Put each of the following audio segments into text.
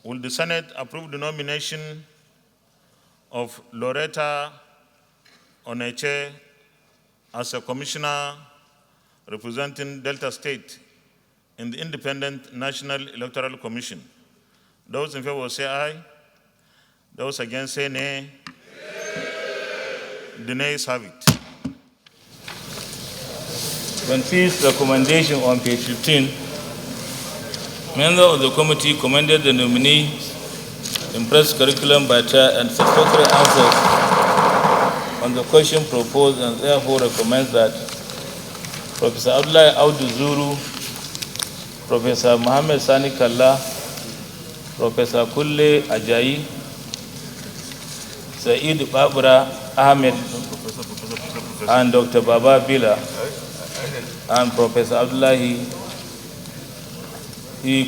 Will the Senate approve the nomination of Lauretta Onochie as a commissioner representing Delta State in the Independent National Electoral Commission? Those in favor will say aye. Those against say nay. The nays have it. Concedes recommendation on page 15. Member of the committee commended the nominee impressed curriculum by chair and satisfactory answers on the question proposed, and therefore recommends that Professor Abdullahi Audu Zuru, Professor Mohammed Sani Kalla, Professor Kulle Ajayi, Saeed Babura Ahmed, and Dr. Baba Bila, and Professor Abdullahi be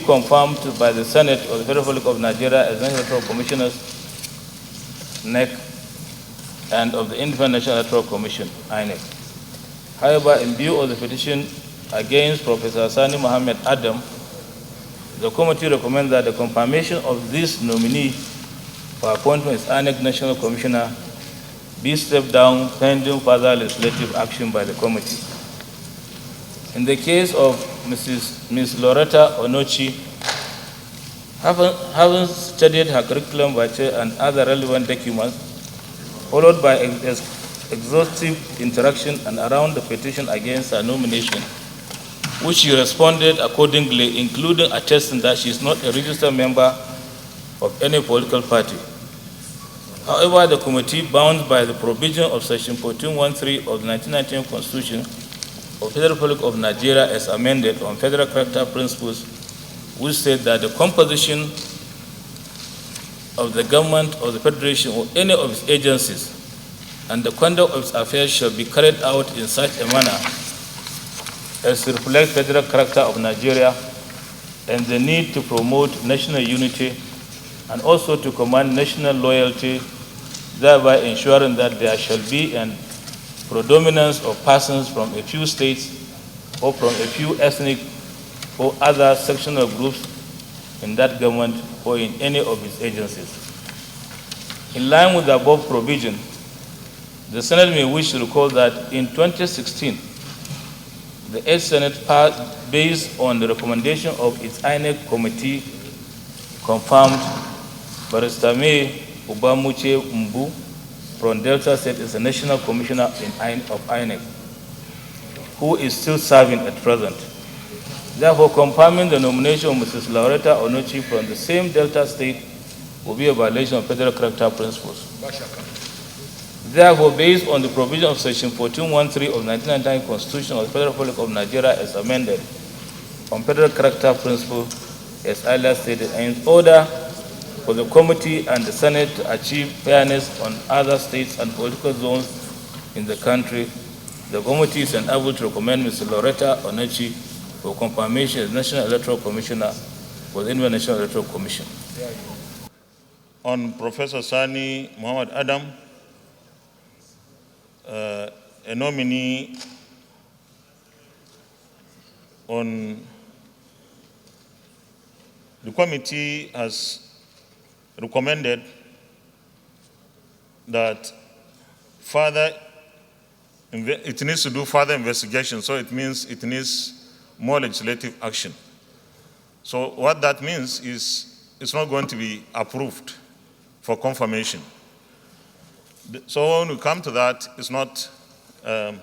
confirmed by the Senate of the Federal Republic of Nigeria as National Electoral Commissioners, INEC, and of the Independent National Electoral Commission, INEC. However, in view of the petition against Professor Sani Mohammed Adam, the committee recommends that the confirmation of this nominee for appointment as INEC National Commissioner be stepped down pending further legislative action by the committee. In the case of Ms. Lauretta Onochie, having studied her curriculum by chair and other relevant documents, followed by exhaustive interaction and around the petition against her nomination, which she responded accordingly, including attesting that she is not a registered member of any political party. However, the committee, bound by the provision of Section 1413 of the 1919 Constitution of the Federal Republic of Nigeria as amended on federal character principles, which state that the composition of the government of the Federation or any of its agencies and the conduct of its affairs shall be carried out in such a manner as to reflect federal character of Nigeria and the need to promote national unity and also to command national loyalty, thereby ensuring that there shall be an predominance of persons from a few states or from a few ethnic or other sectional groups in that government or in any of its agencies. In line with the above provision, the Senate may wish to recall that in 2016, the 8th Senate, based on the recommendation of its INEC committee, confirmed Barrister May Ubamuche Mbu from Delta State as a National Commissioner of INEC, who is still serving at present. Therefore, confirming the nomination of Mrs. Lauretta Onochie from the same Delta State will be a violation of federal character principles. Therefore, based on the provision of Section 1413 of the 1999 Constitution of the Federal Republic of Nigeria as amended on federal character principle, as earlier stated, and in order for the committee and the Senate to achieve fairness on other states and political zones in the country, the committee is enabled to recommend Mr. Lauretta Onochie for confirmation as National Electoral Commissioner for the Indian National Electoral Commission. On Professor Sani Muhammad Adam, a nominee on the committee has recommended that it needs to do further investigation, so it means it needs more legislative action. So what that means is it's not going to be approved for confirmation. So when we come to that, it's not. The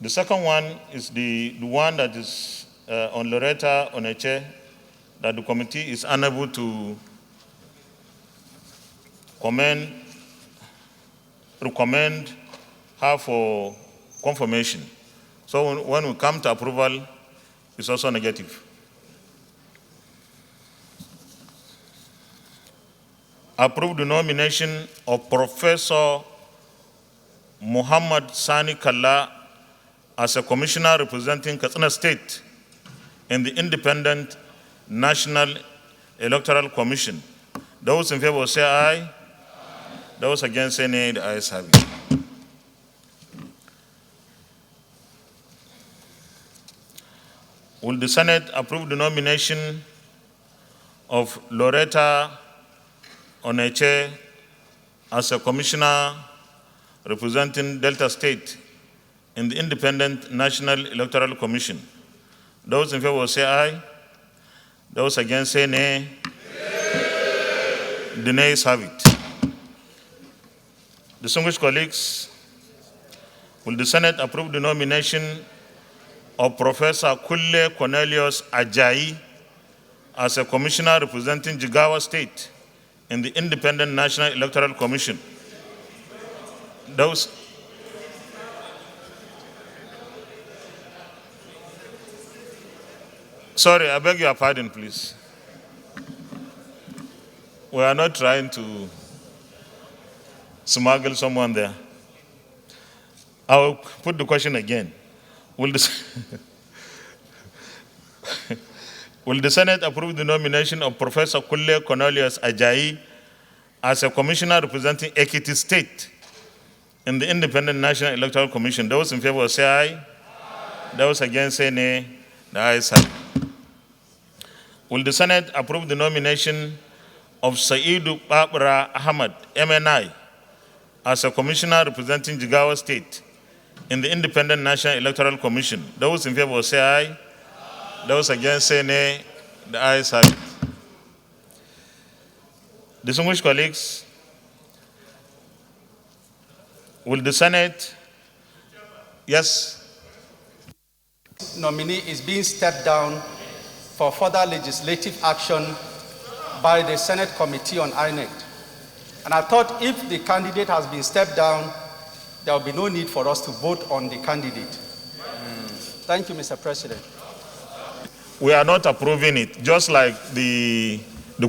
second one is the one that is on Lauretta Onochie, that the committee is unable to recommend her for confirmation. So when we come to approval, it's also negative. Approve the nomination of Professor Muhammad Sani Kalla as a commissioner representing Katsina State in the Independent National Electoral Commission. Those in favor say aye. Those against say nay. The ayes have it. Will the Senate approve the nomination of Lauretta Onochie as a commissioner representing Delta State in the Independent National Electoral Commission. Those in favor say aye. Those against say nay. The nays have it. Distinguished colleagues, will the Senate approve the nomination of Professor Kulle Cornelius Ajayi as a commissioner representing Jigawa State in the Independent National Electoral Commission? Those Sorry, I beg your pardon, please. We are not trying to smuggle someone there. I will put the question again. Will the Senate approve the nomination of Professor Kulle Cornelius Ajayi as a commissioner representing Ekiti State in the Independent National Electoral Commission? Those in favor say aye. Those against say nay. The ayes have it. Will the Senate approve the nomination of Saidu Babra Ahmad, MNI, as a commissioner representing Jigawa State in the Independent National Electoral Commission? Those in favor say aye. Those against say nay. The ayes have it. Distinguished colleagues, will the Senate? Yes. Nominee is being stepped down for further legislative action by the Senate Committee on INEC. And I thought if the candidate has been stepped down, there will be no need for us to vote on the candidate. Thank you, Mr. President. We are not approving it, just like the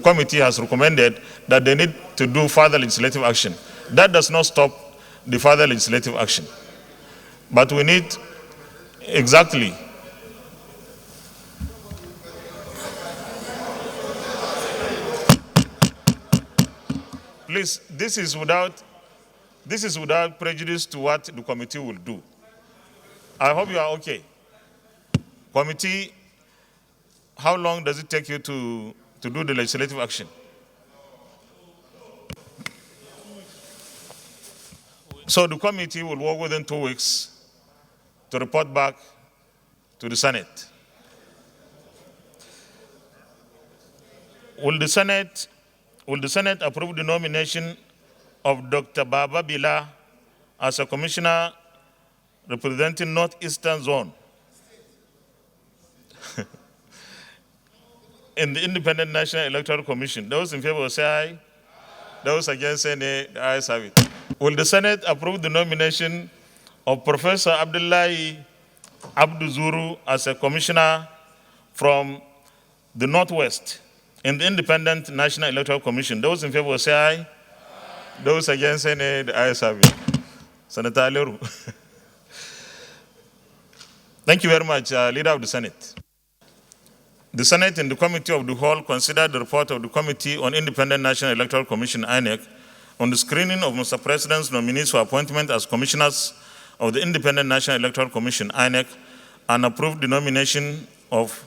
committee has recommended that they need to do further legislative action. That does not stop the further legislative action. But we need exactly. Please, this is without prejudice to what the committee will do. I hope you are okay. Committee, how long does it take you to do the legislative action? So the committee will work within 2 weeks to report back to the Senate. Will the Senate approve the nomination of Dr. Baba Bila as a commissioner representing Northeastern Zone in the Independent National Electoral Commission? Those in favor say aye. Those against say nay. The ayes have it. Will the Senate approve the nomination of Professor Abdullahi Abduzuru as a commissioner from the Northwest in the Independent National Electoral Commission? Those in favor say aye. Those against say nay. The ayes have it. Senator Aleru. Thank you very much, Leader of the Senate. The Senate in the Committee of the Whole considered the report of the Committee on Independent National Electoral Commission, INEC, on the screening of Mr. President's nominees for appointment as commissioners of the Independent National Electoral Commission, INEC, and approved the nomination of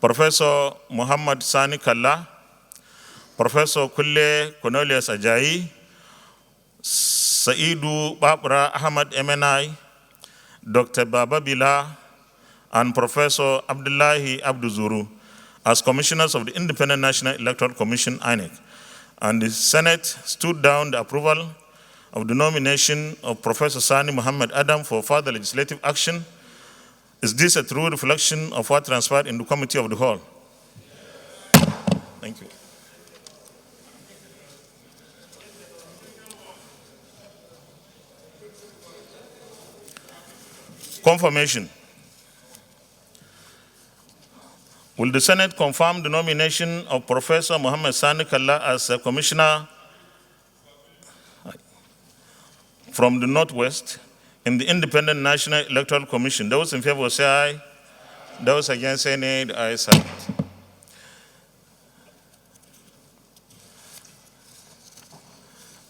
Professor Muhammad Sani Kalla, Professor Kulle Cornelius Ajayi, Saidu Babra Ahmad MNI, Dr. Baba Bila, and Professor Abdullahi Abduzuru as commissioners of the Independent National Electoral Commission, INEC. And the Senate stood down the approval of the nomination of Professor Sani Muhammad Adam for further legislative action. Is this a true reflection of what transpired in the Committee of the Whole? Thank you. Confirmation. Will the Senate confirm the nomination of Professor Muhammad Sani Kalla as a commissioner from the Northwest in the Independent National Electoral Commission? Those in favor say aye. Those against say nay. The ayes have it.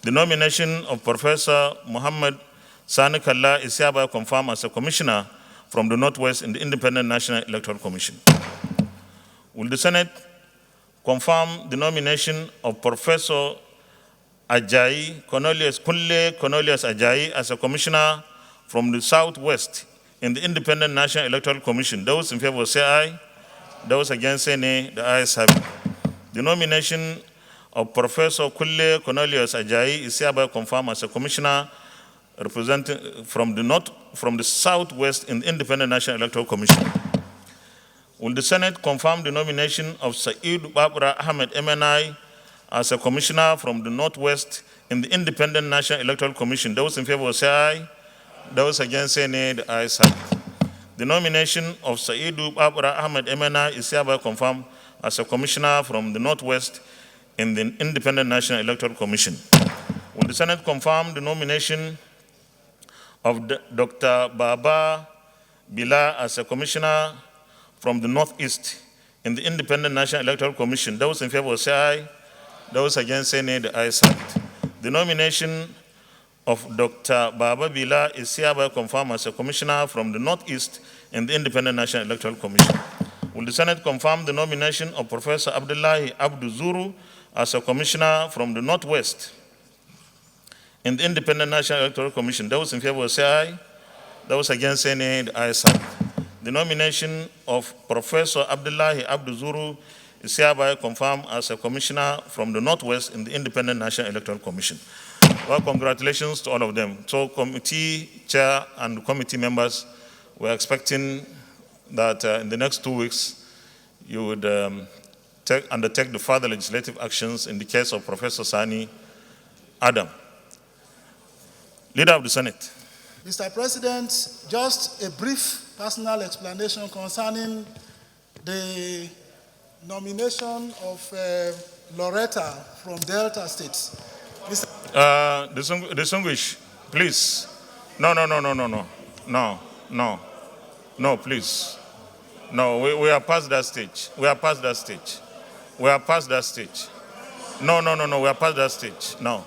The nomination of Professor Muhammad Sani Kalla is hereby confirmed as a commissioner from the Northwest in the Independent National Electoral Commission. Will the Senate confirm the nomination of Professor Ajayi Cornelius Ajayi as a commissioner from the Southwest in the Independent National Electoral Commission. Those in favor say aye. Those against say nay. The ayes have it. The nomination of Professor Kulle Cornelius Ajayi is hereby confirmed as a commissioner representing from the Southwest in the Independent National Electoral Commission. Will the Senate confirm the nomination of Said Babra Ahmed MNI as a commissioner from the Northwest in the Independent National Electoral Commission? Those in favor say aye. Those against say nay. The ayes have it. The nomination of Said Babra Ahmed MNI is hereby confirmed as a commissioner from the Northwest in the Independent National Electoral Commission. Will the Senate confirm the nomination of Dr. Baba Bila as a commissioner from the Northeast in the Independent National Electoral Commission? Those in favor say aye. Those against say nay. The ayes have it. The nomination of Dr. Baba Bila is hereby confirmed as a commissioner from the Northeast in the Independent National Electoral Commission. Will the Senate confirm the nomination of Professor Abdullahi Abdu Zuru as a commissioner from the Northwest in the Independent National Electoral Commission? Those in favor say aye. Those against say nay. The ayes have it. The nomination of Professor Abdullahi Abdu Zuru is hereby confirmed as a commissioner from the Northwest in the Independent National Electoral Commission. Well, congratulations to all of them. So committee chair and committee members, we're expecting that in the next 2 weeks, you would undertake the further legislative actions in the case of Professor Sani Adam. Leader of the Senate. Mr. President, just a brief personal explanation concerning the nomination of Lauretta from Delta State. Distinguished, please. No, please. No, we are past that stage. We are past that stage. We are past that stage. No, we are past that stage. No.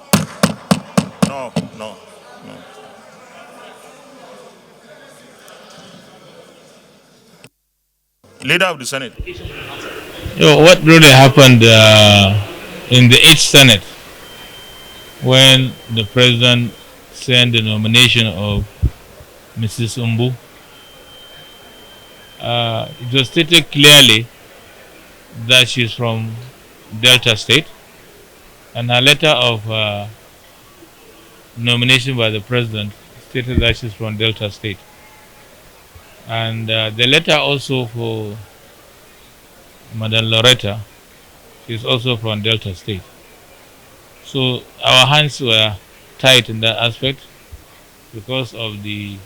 Leader of the Senate. What really happened in the 8th Senate when the President sent the nomination of Mrs. Umbu? It was stated clearly that she's from Delta State, and her letter of nomination by the President stated that she's from Delta State. And the letter also for Madam Lauretta, she's also from Delta State. So our hands were tied in that aspect because of the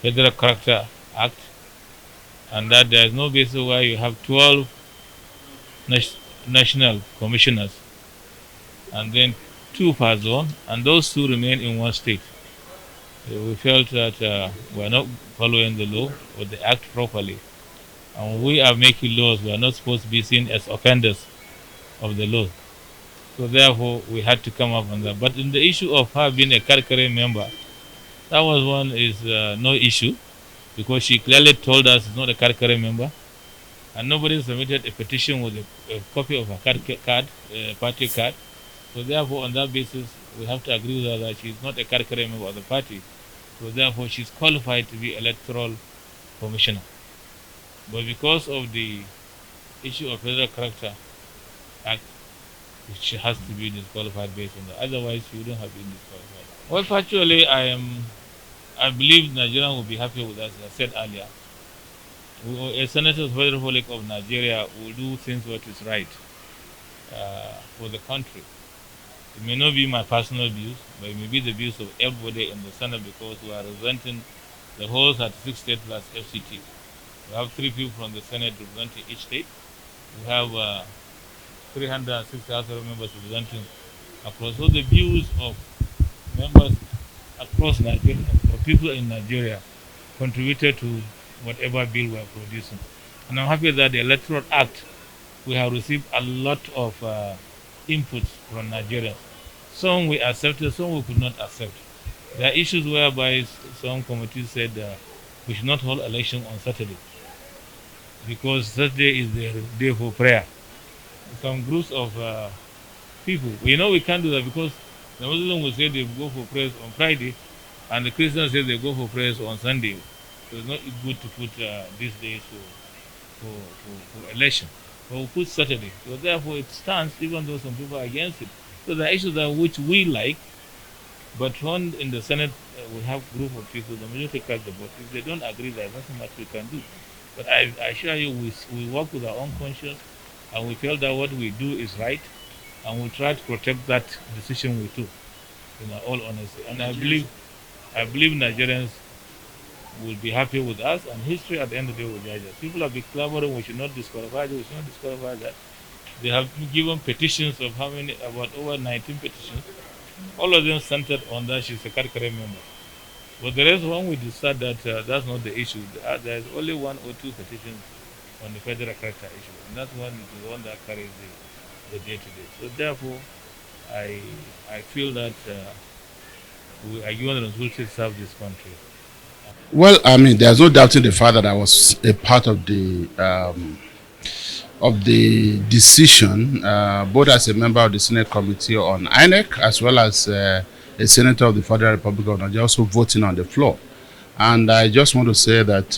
Federal Character Act, and that there is no basis why you have 12 national commissioners and then 2 per zone, and those 2 remain in one state. We felt that we are not following the law or the act properly. And when we are making laws, we are not supposed to be seen as offenders of the law. So therefore, we had to come up on that. But in the issue of her being a Karkare member, that was one is no issue, because she clearly told us it's not a Karkare member, and nobody submitted a petition with a copy of her party card. So therefore, on that basis, we have to agree with her that she is not a Karkare member of the party. So therefore, she is qualified to be electoral commissioner. But because of the issue of Federal Character Act, she has to be disqualified based on that. Otherwise, she wouldn't have been disqualified. Well, factually, I believe Nigerians will be happy with us. As I said earlier, a senator of the Federal Republic of Nigeria will do things what is right for the country. It may not be my personal views, but it may be the views of everybody in the Senate, because we are representing the whole 36 states plus FCT. We have 3 people from the Senate representing each state. We have 306,000 members representing across. So the views of members across Nigeria, or people in Nigeria, contributed to whatever bill we are producing. And I'm happy that the Electoral Act, we have received a lot of inputs from Nigerians. Some we accepted, some we could not accept. There are issues whereby some committees said we should not hold election on Saturday, because Saturday is the day for prayer. some groups of people. We know we can't do that because the Muslims will say they go for prayers on Friday, and the Christians say they go for prayers on Sunday. So it's not good to put these days for election. But we put Saturday. So therefore it stands, even though some people are against it. So there are issues that which we like, but when in the Senate we have a group of people, the majority cast the vote. If they don't agree, there's nothing much we can do. But I assure you, we work with our own conscience, and we feel that what we do is right, and we try to protect that decision we took, in all honesty. And I believe Nigerians will be happy with us, and history at the end of the day will judge us. People have been clamoring we should not disqualify this, we should not disqualify that. They have been given petitions of about over 19 petitions. All of them centered on that she's a Karkare member. But the rest, when we decide that that's not the issue, there's only 1 or 2 petitions on the federal character issue, and that one is the one that carries the day-to-day. So therefore, I feel that we are given the responsibility to serve this country. Well, I mean, there's no doubting the fact that I was a part of the decision, both as a member of the Senate Committee on INEC, as well as a senator of the Federal Republic of Nigeria, also voting on the floor. And I just want to say that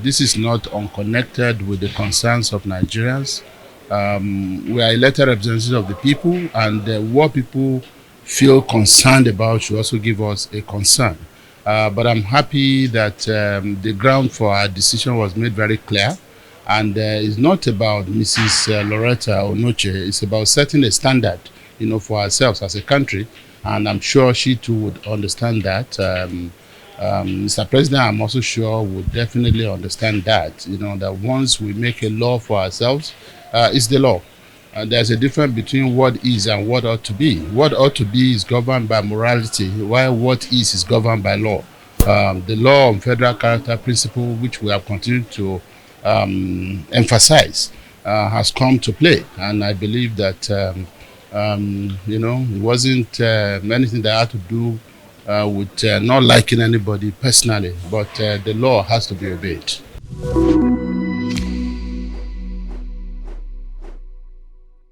this is not unconnected with the concerns of Nigerians. We are elected representatives of the people, and what people feel concerned about should also give us a concern. But I'm happy that the ground for our decision was made very clear, and it's not about Mrs. Lauretta Onochie. It's about setting a standard, for ourselves as a country, and I'm sure she too would understand that. Mr. President, I'm also sure would definitely understand that, that once we make a law for ourselves, it's the law. There's a difference between what is and what ought to be. What ought to be is governed by morality, while what is governed by law. The law on federal character principle, which we have continued to emphasize, has come to play. And I believe that, it wasn't anything that had to do with not liking anybody personally, but the law has to be obeyed.